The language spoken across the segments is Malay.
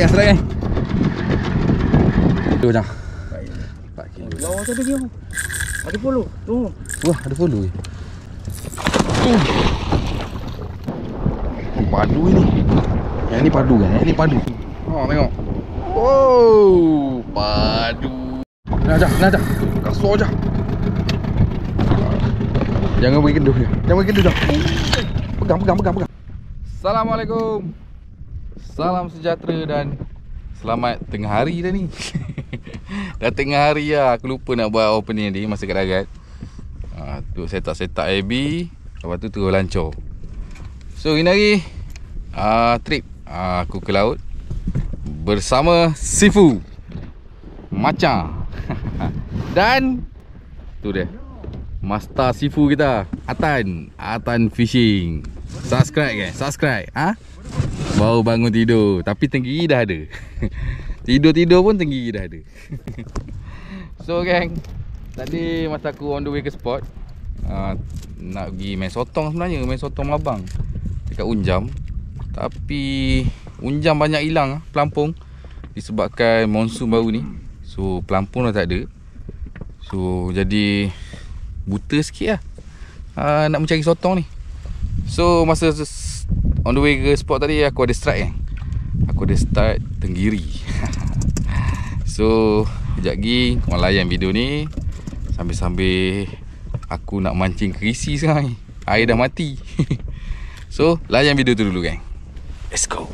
Serang. Tu macam 4 kilo. Lawa tadi dia. Ada follow. Tu. Wah, ada follow ni. Padu ni. Yang ni padu kan? Yang ni padu. Oh, tengok. Oh, padu. Nah, aja. Kasut aja. Jangan bagi kendur. Jangan bagi kendur dah. Pegang. Assalamualaikum. Salam sejahtera dan selamat tengah hari dah ni. Dah tengah hari lah. Aku lupa nak buat opening ni masa kat darat. Tu set up AB. Lepas tu terus lancor. So ini hari trip aku ke laut bersama Sifu Macha. Dan tu dia Master Sifu kita, Atan Fishing. Subscribe. Baru bangun tidur tapi tinggi dah ada. Tidur pun tinggi dah ada. So gang, tadi masa aku on the way ke spot, nak pergi main sotong sebenarnya, main sotong Melabang dekat Unjam. Tapi Unjam banyak hilang pelampung disebabkan monsun baru ni. So pelampung dah tak ada. So jadi buta sikit lah nak mencari sotong ni. So masa on the way ke spot tadi aku ada strike Aku ada start Tenggiri. So sekejap lagi korang layan video ni sambil-sambil aku nak mancing kerisi sekarang ni. Air dah mati. So layan video tu dulu gang. Let's go.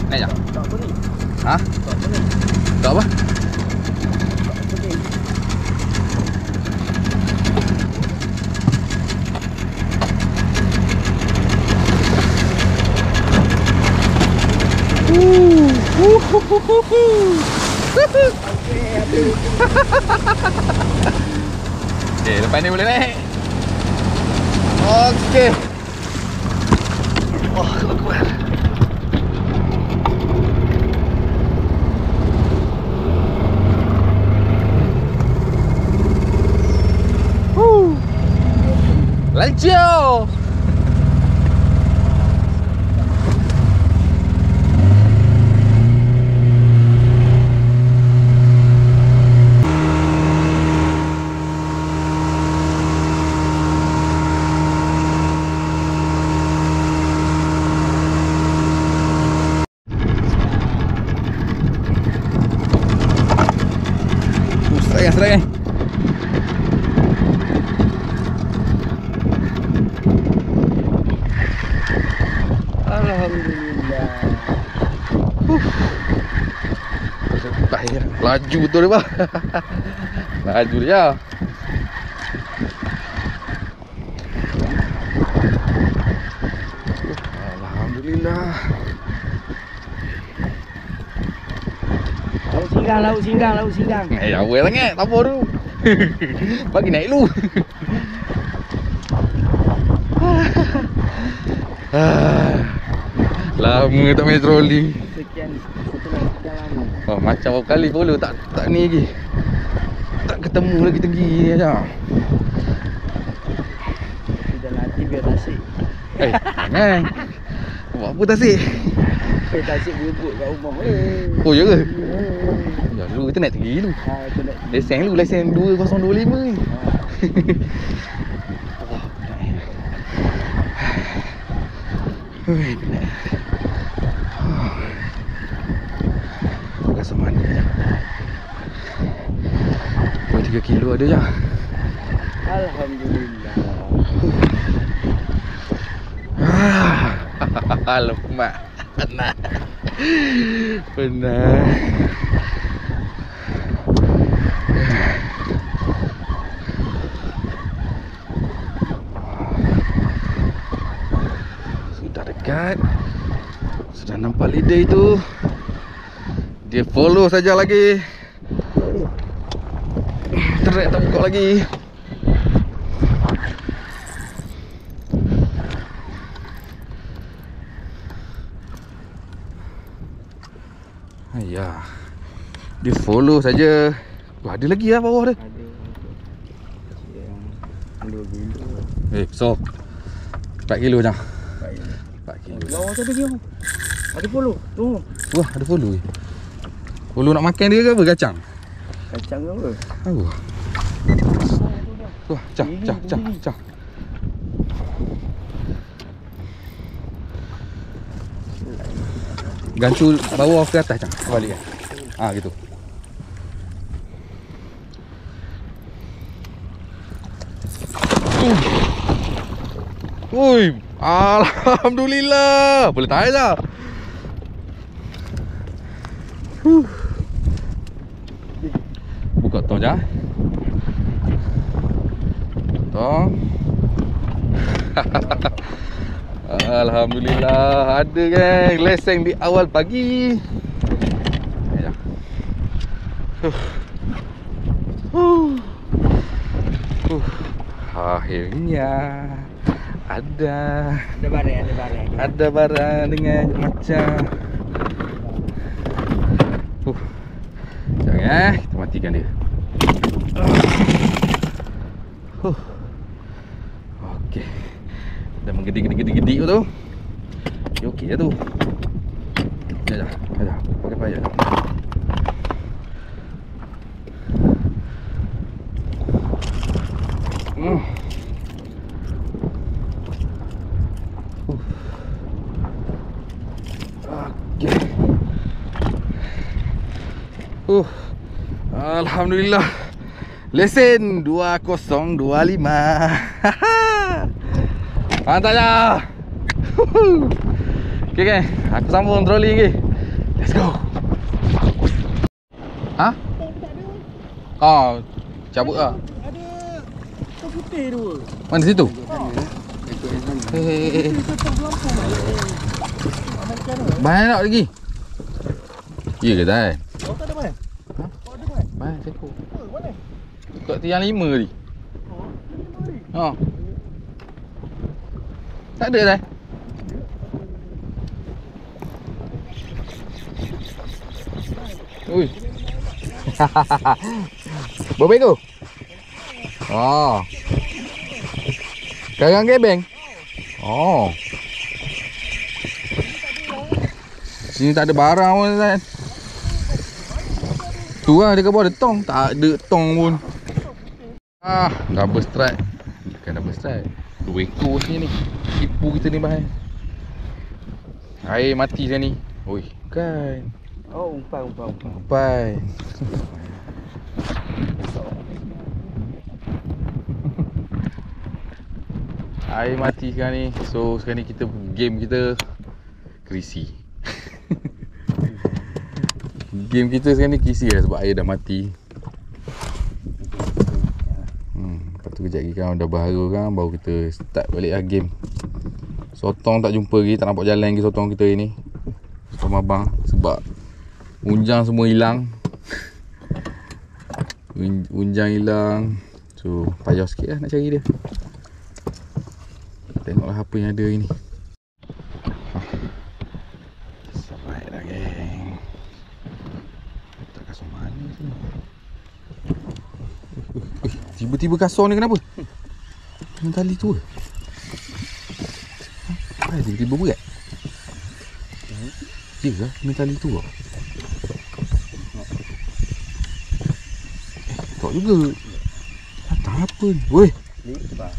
Naik jap. Tak apa ni. Ha? Tak apa ni. Tak apa? Tak apa ni. Okay, lepas ni boleh naik. Okay. Oh, kuat. Lancar. Serang. Alhamdulillah. Laju betul dia bang. Laju dia. Alhamdulillah. Laut singgang. Awal sangat. Tak apa dulu. Bagi naik dulu. Lama tak main trolling. Sekian lama. Macam berapa kali follow tak ni lagi. Tak ketemu lagi tinggi ni aja. Sudah latih biar tasik. Jangan. Buat apa tasik? Tasik berebut kat rumah. Oh ya ke? Ya dulu kita naik tinggi dulu. Itu nak Lesen 2025 ni. Rasa mana je. 3 kilo ada je. Alhamdulillah. Alamak. Penat. Sudah dekat. Sudah nampak leader itu. Dia follow saja lagi. Trek tak buka lagi. Ayah. Dia follow saja. Wah, ada lagi lah bawah dia. Ada. Yang 2 kilo. So 4 kilo macam. 4 kilo. Lawa tu ada dia. Ada follow. Tu. Wah, ada follow ni. Follow nak makan dia ke apa? Kacang? Kacang ke apa? Tahu. Wah, cah. Gantu bawah ke atas cang. Balik kan. Ah gitu. Ui, alhamdulillah. Boleh tahan dah. Buka tong je. Tong. Alhamdulillah ada geng. Leseng di awal pagi. Ya. Akhirnya ada barang dengan macam. Jangan kita matikan dia. Okey. Dah menggedi-gedi tu. Dia okey lah tu. Dah. Pakai payah. Alhamdulillah. Lesen 2025. Mantap dah. Okey geng, aku sambung troli lagi. Let's go. Ha? Oh, cabut lah. Ada hitam putih tu. Mana situ? Banyak lagi. Ya ke tak? Oh, tak ada ban. Ha? Oh, ada ban. Banyak sekor. Mana? Kat tiang 5 tadi. Oh, 5 Ha. Tak ada dah. Ui. Berapa ekor? Oh. Karang gebeng. Oh. Sini tak ada barang pun kan. Tu lah dia bawah ada tong. Tak ada tong pun. Ah, double strike. Bukan double strike. 2 ekor sini ni. Tipu kita ni bahaya. Air mati sekarang ni. Oi, bukan. Oh, umpan. Umpan. Air mati sekarang ni. So sekarang ni kita game kita krisi. Game kita sekarang ni krisi lah sebab air dah mati. Lepas tu kejap lagi kan dah baharu kan baru kita start balik lah game. Sotong tak jumpa lagi, tak nampak jalan lagi sotong kita ni. Sotong abang sebab unjang semua hilang. Unjang hilang. So payah sikit lah nak cari dia. Tengoklah apa yang ada ni. Sampai dah geng. Tak kasut mana tu. Tiba-tiba kasut ni kenapa? Dengan tali tu ke? Tiba-tiba berat. Ya ke? Dengan tali tu ke? Tak juga. Tak apa ni. Weh. Lipat.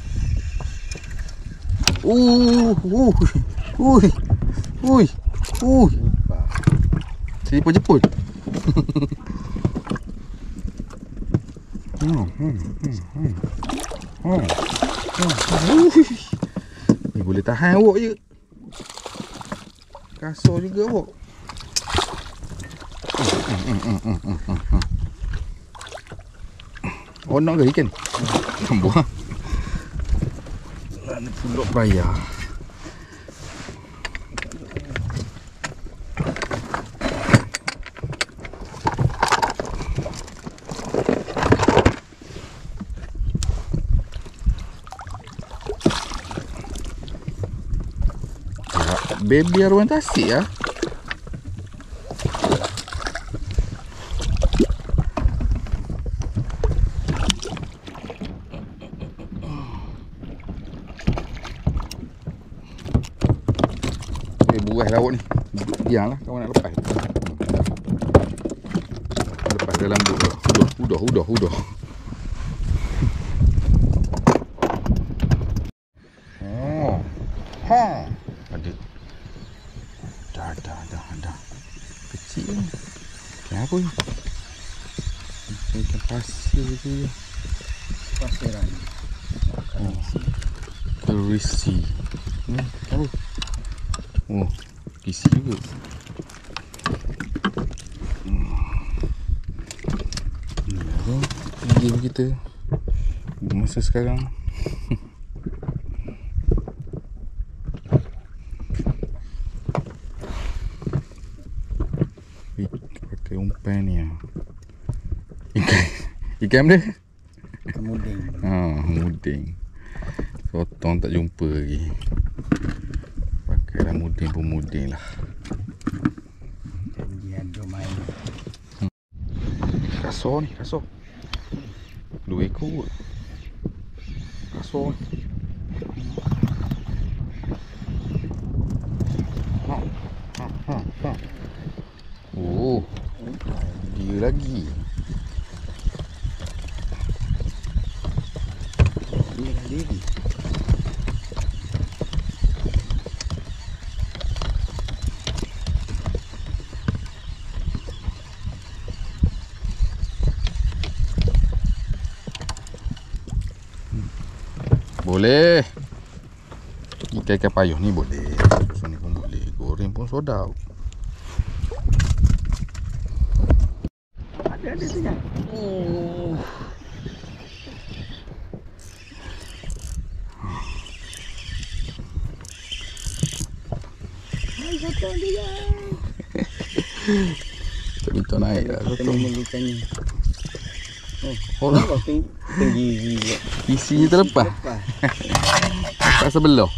Selipar Jepun. Ni boleh tahan awak je. Kasar juga awak. Oh nak ke ikan? Buah. Ni pulak bayar. baby arwah tasik ya. Buah laut ni. Biarlah kawan nak lepas. Lepas dalam udah. Oh. Ha. Ada. Dah. Kecil ni. Kenapa ni? Ikan pasir tu je. Pasiran. Kerisi. Apa? Oh, kisi juga. Game kita masa sekarang. Pakai umpan ni. Ikan dia? Muding. Muding. Sotong tak jumpa lagi. Pakailah muding pun muding lah. Janjian main. Kasar ni, kasar. 2 ekor. Kasar ni. Oh, dia lagi. Dia dah diri. Boleh. Ikan payuh ni boleh. So ni pun boleh. Goreng pun sedap. Ada tu kan. Hai sotong dia. Tak minta naik dah sotong. Ikan ni. Oh, tinggi. isinya terlepas. Tak sebelah.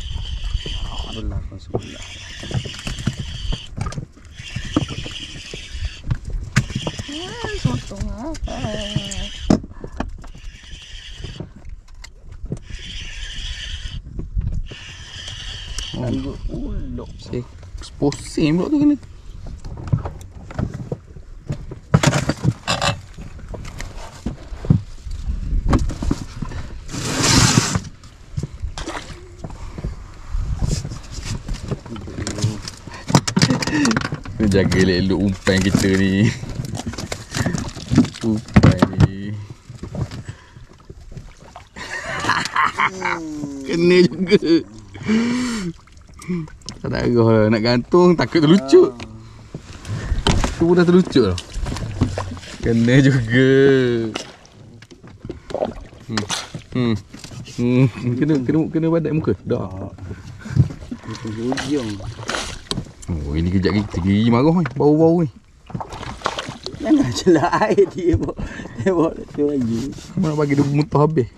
Sebelah. Sotong apa? Tangguh ulok. Pusing pula tu kena. Jaga elok-elok umpan kita ni. Umpan ni kena juga. Tak nak arah lah. Nak gantung takut terlucut. Tu pun dah terlucut lah. Kena juga. Kena badak muka. Dah. Itu hujung. Oh, ini kejap lagi tinggi marah ni. Bau-bau ni. Jangan celak air dia bawa tu lagi. Nak bagi dia muntah habis.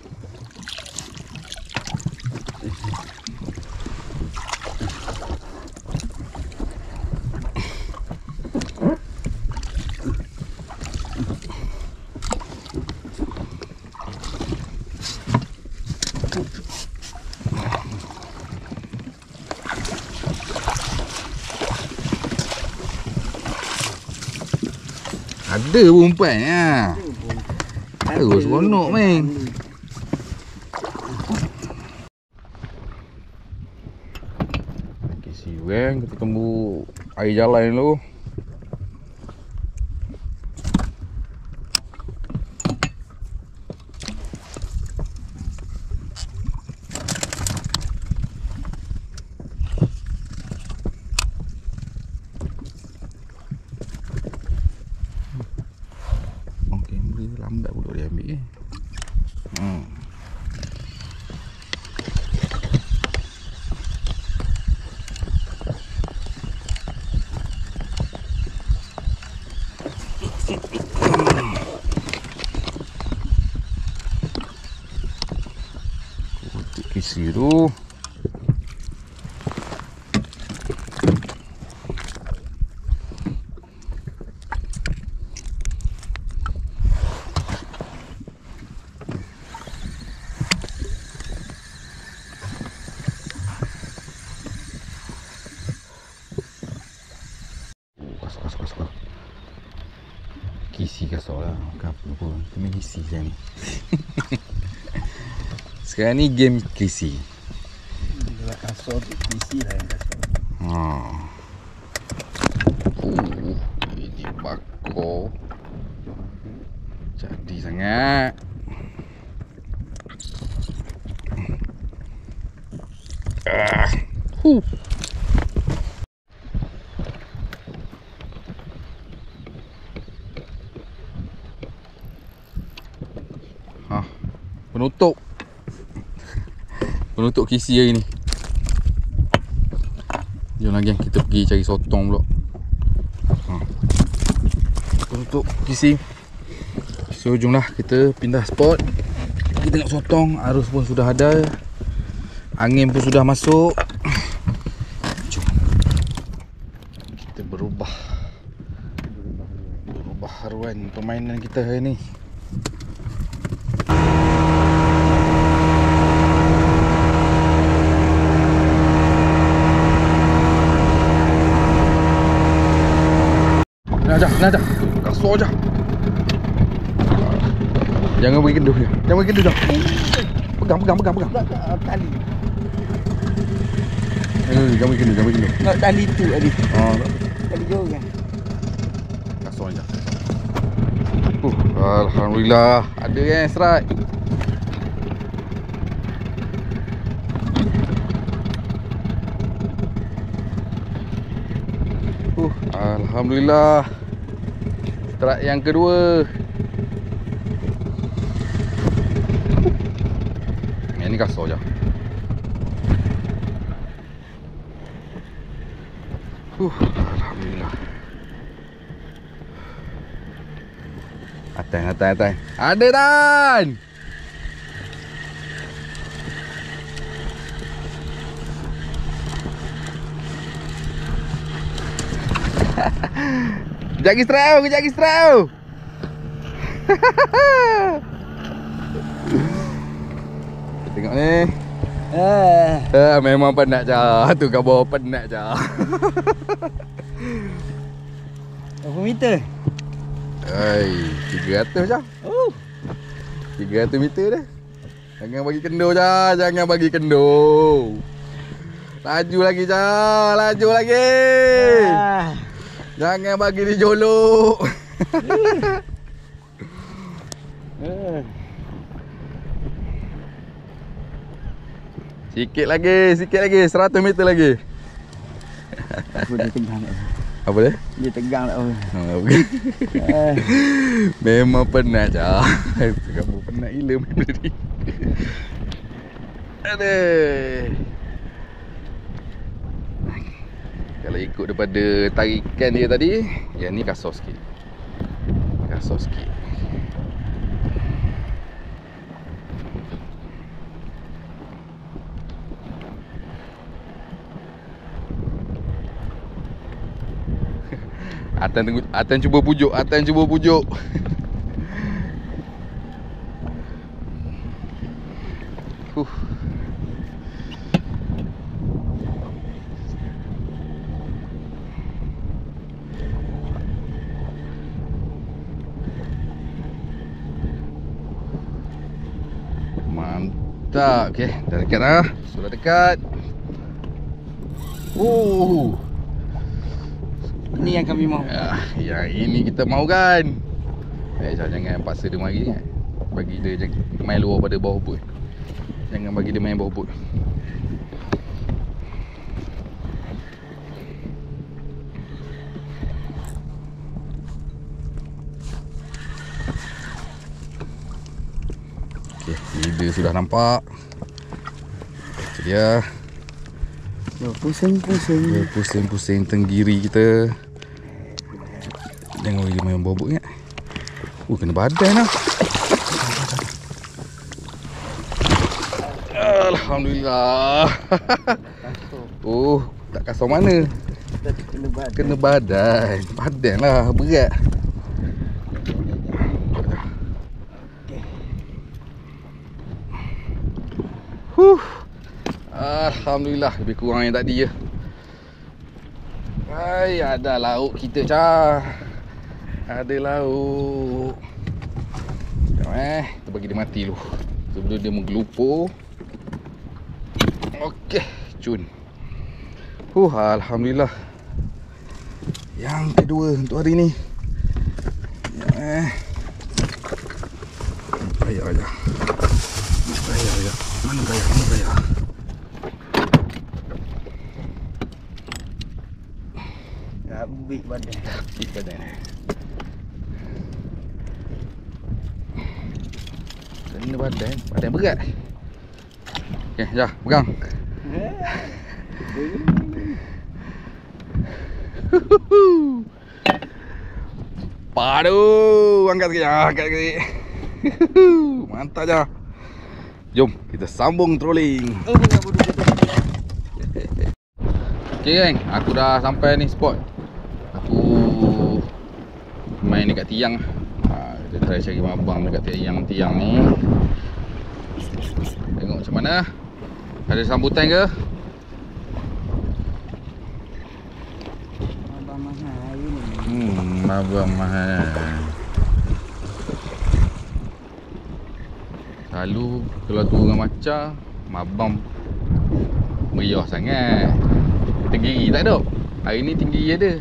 Ada umpan ya. Terus seronok main. Okey, siweng kita tunggu air jalan dulu. Lambat pula dia ambil ni. Kutik kisi tu. Kasar. Kisi kasar lah. Bukan apa pun. Kita main kisi sekarang ni. Sekarang ni game kisi. Kalau kasar tu kisi lah yang kasar. Ini bakor. Jadi sangat. Penutup kisi hari ni. Jom lagi kita pergi cari sotong pula. Penutup kisi. So jomlah kita pindah spot. Kita tengok sotong. Arus pun sudah ada, angin pun sudah masuk. Jom kita berubah haruan permainan kita hari ni. Nah, kasar je. Jangan bagi kendur je. Jangan bagi kendur je. Pegang. Tali. Jangan bagi kendur. Nak tali tu tadi. Tali jauh kan. Kasar je. Alhamdulillah. Ada yang strike. Alhamdulillah. Strike yang kedua. Yang ni kasar je. Alhamdulillah. Atan. Ada Tan. Kejap lagi strau. Tengok ni. Memang penat je. Tu kat bawah penat je. Berapa meter? 300 je. 300 meter dah. Jangan bagi kendur. Laju lagi. Jangan bagi dia jolok. Sikit lagi 100 meter lagi. Dia tegang tak? Apa dia? Dia tegang tak? Memang penat je. Kamu penat gila main tadi. Aduh. Kalau ikut daripada tarikan dia tadi, yang ni kasar sikit. Atan cuba pujuk. Mantap. Okey, dah dekat dah. Sudah dekat. Ini yang kami mahu. Yang ini kita mahu kan. Jangan paksa dia mari kan. Bagi dia main luar pada bawah bot. Jangan bagi dia main bawah bot. Okey, leader sudah nampak. Itu dia. Pusing tenggiri kita. Jangan bagi dia main bawah bot kan. Kena badan lah. Alhamdulillah. Tak kasar mana. Kena badan. Badan lah, berat. Alhamdulillah, lebih kurang yang tadi je. Hai, ada lauk kita cah. Ada lauk. Sekejap kita bagi dia mati dulu sebelum dia menggelupur. Okey, cun. Alhamdulillah. Yang kedua untuk hari ni. Bayar aja. Mana bayar? Big badan. Big badan. Kena badan berat. Okey, jap, pegang. Padu, angkat sikit. Mantap je. Jom kita sambung trolling. Okey geng, aku dah sampai ni spot. Aku main dekat tiang. Kita try cari mabang dekat tiang ni. Tengok macam mana. Ada sambutan ke? Abang mahal ni. Abang mahal. Selalu kalau tu dengan macam mabang meriah sangat. Tinggi tak ada. Hari ni tinggi ada.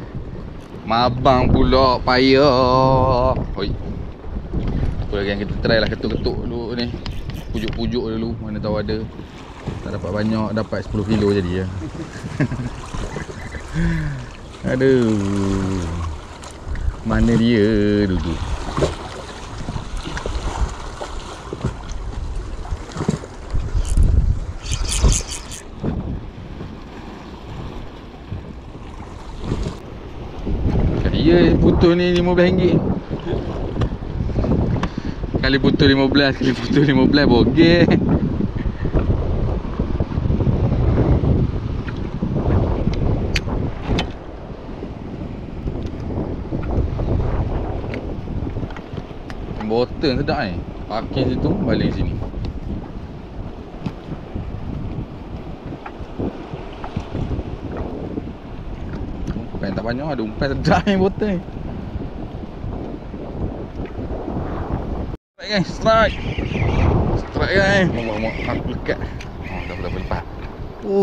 Mabang pula payah. Hoi. Apa lagi yang kita try lah ketuk-ketuk dulu ni. Pujuk-pujuk dulu, mana tahu ada. Tak dapat banyak, dapat 10 kilo jadi ya. Aduh. Mana dia duduk? Dia putus ni RM15. Kali putus 15, kali putus 15 bogeh. Botol sedap ni. Parking situ, balik sini. Umpan tak banyak, ada umpan sedap ni botol ni. Strike guys, strike. Strike guys. Mak aku lekat. Dah lepas.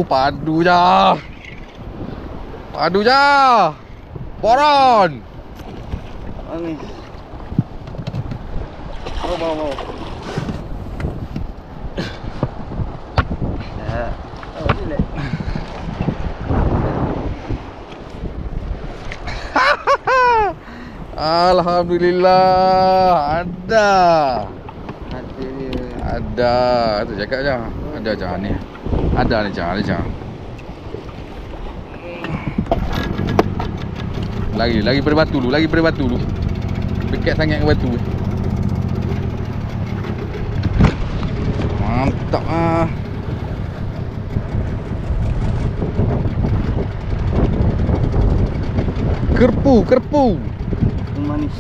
Padu je. Padu je. Boron. Ni. Mau. Ya. Relax. Alhamdulillah ada. Ada. Tu cakap je. Ada je ni. Ada ni je. Lagi pada batu dulu. Dekat sangat ke batu. Mantap ah. Kerpu. Manis.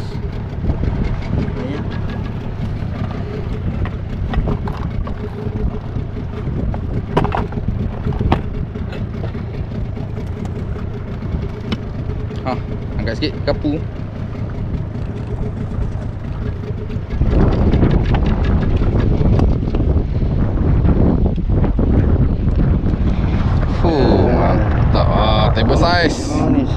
Ya. Angkat sikit kerpu. Mantap ah, table size. Manis.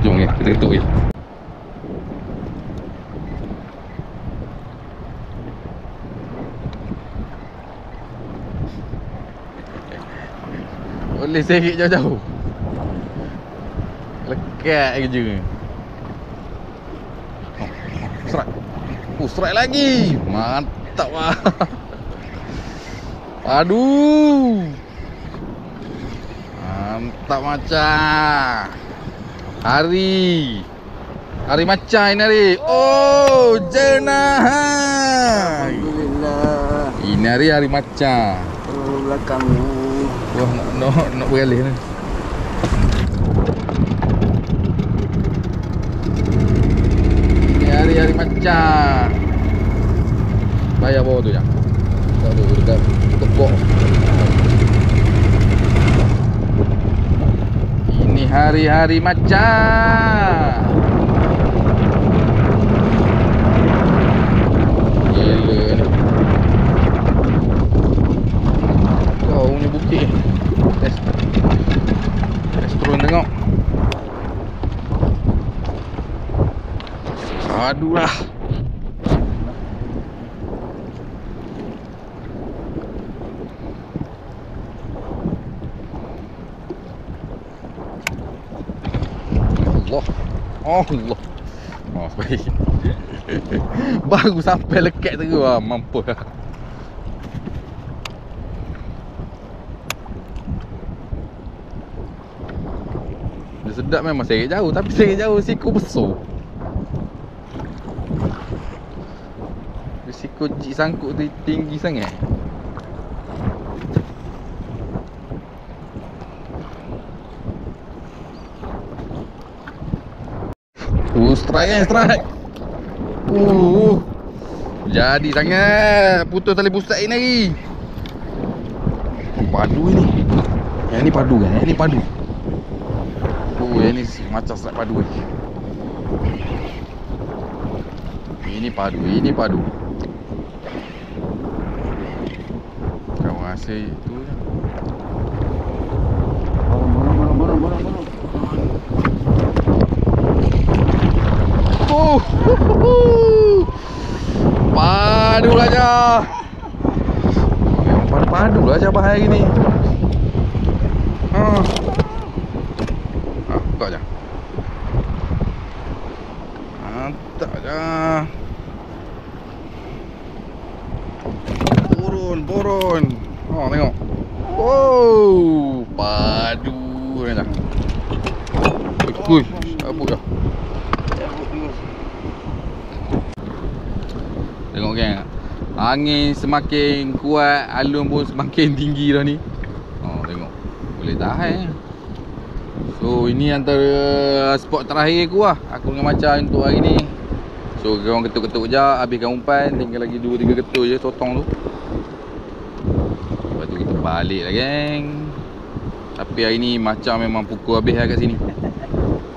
Jom ni, kita ketuk je. Boleh serik jauh-jauh. Lekat je. Strike. Strike lagi. Mantap lah. Aduh. Mantap macam. Hari macam ini hari. Oh, jenah. Alhamdulillah. Ini hari macam. Belakangnya. Wah, nak beralih ni. Ini hari macam. Bayar bawah tu je. Tak tu dekat tepok. hari-hari macam. Gila ni. Kau punya bukit. Let's turun tengok. Aduh lah. Allah. Oh, baik. Baru sampai lekat terus lah. Mampus lah. Dia sedap memang seret jauh. Tapi seret jauh risiko besar. Risiko jik sangkut tu tinggi sangat. Strike. Jadi sangat. Putus tali pusat ini lagi. Padu ini. Yang ni padu kan? Yang ni padu. Yang ni macam strike padu ni. Ini padu. Kau rasa itu je. Padu lah je. Padu lah je bahaya hari ni. Buka je. Mantap je. Burun. Tengok. Padu lah je. Kuy, sabut dah. Tengok kan, angin semakin kuat, alun pun semakin tinggi dah ni. Tengok, boleh tahan. So ini antara spot terakhir aku lah. Aku dengan macam untuk hari ni. So korang ketuk-ketuk je, habiskan umpan. Tinggal lagi 2-3 ketuk je sotong tu. Lepas tu kita balik lah geng. Tapi hari ni macam memang pukul habis lah kat sini.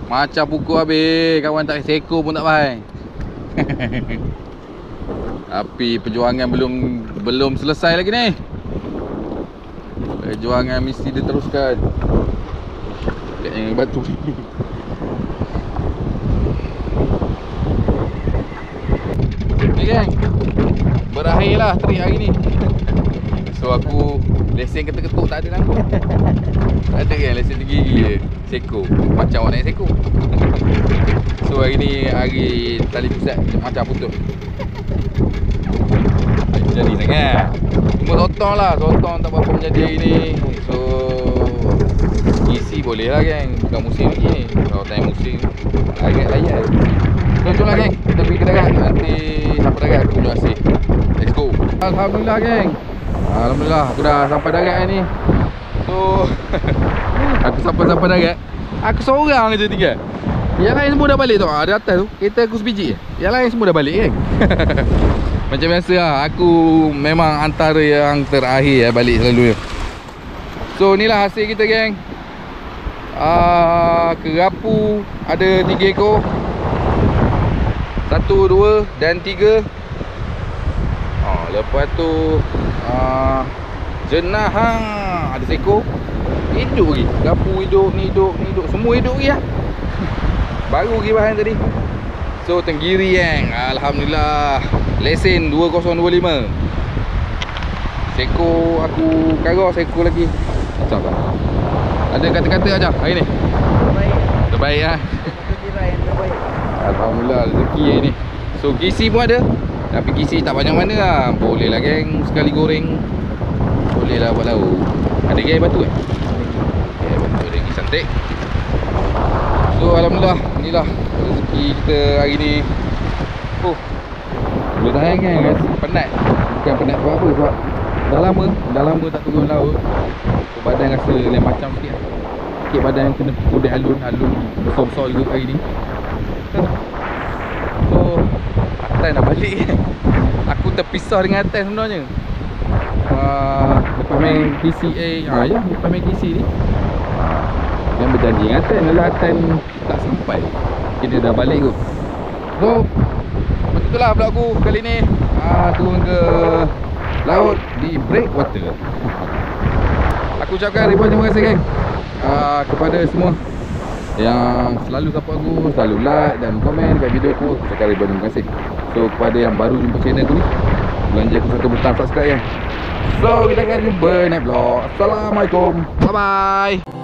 Macam pukul habis, kawan tak seko pun tak faham. Tapi perjuangan belum selesai lagi ni. Perjuangan mesti diteruskan. Dekat yang batu ni. Ni geng, berakhirlah trip hari ni. So aku lesen ketuk-ketuk tak ada langsung. Tak ada kan, lesen tinggi-tinggi je. Seko, macam orang naik seko. So hari ni hari tali pusat macam putus. Jadi sangat. Cuma sotong tak berapa menjadi hari ni. So isi boleh lah geng. Bukan musim lagi ni. Kalau tanya musim, layak. Jom lah geng, kita pergi ke darat. Nanti sampai darat aku terima kasih. Let's go. Alhamdulillah geng. Alhamdulillah aku dah sampai darat ni. So aku sampai darat. Aku seorang je tinggal. Yang lain semua dah balik tu. Ada atas tu, kereta aku sebiji. Yang lain semua dah balik geng. Macam biasa lah, aku memang antara yang terakhir balik selalu. So inilah hasil kita geng. Kerapu ada 3 ekor. 1, 2 dan 3. Lepas tu jenah ada seekor. Hidup lagi. Kerapu hidup, ni hidup. Semua hidup lagi lah. Baru pergi bahan tadi. So tenggiri geng. Alhamdulillah. Lesen 2025. Seko aku karau, seko lagi. Macam tak? Ada kata-kata aja hari ni? Terbaik lah. Alhamdulillah rezeki hari ni. So kisi pun ada. Tapi kisi tak banyak mana lah. Boleh lah geng, sekali goreng. Boleh lah buat lauk. Ada geng batu kan? Batu lagi cantik. So alhamdulillah, inilah rezeki kita hari ni. Boleh tahan kan guys. Penat. Bukan penat sebab apa, sebab dah lama tak turun laut. So badan rasa lain macam sikit lah. Sikit badan kena kodek alun besar-besar juga hari ni. So atas nak balik kan. Aku terpisah dengan atas sebenarnya. Lepas main KC lepas main KC ni yang berjanji dengan Tan, lalu Tan tak sampai. Kita dah balik kot. So macam itulah vlog aku kali ni. Turun ke laut di breakwater. Aku ucapkan ribuan terima kasih geng kepada semua yang selalu support aku, selalu like dan komen kat video aku. Aku ucapkan ribuan terima kasih. So kepada yang baru jumpa channel aku ni, belanja aku satu butang subscribe ya. So kita akan jumpa next vlog. Assalamualaikum. Bye bye.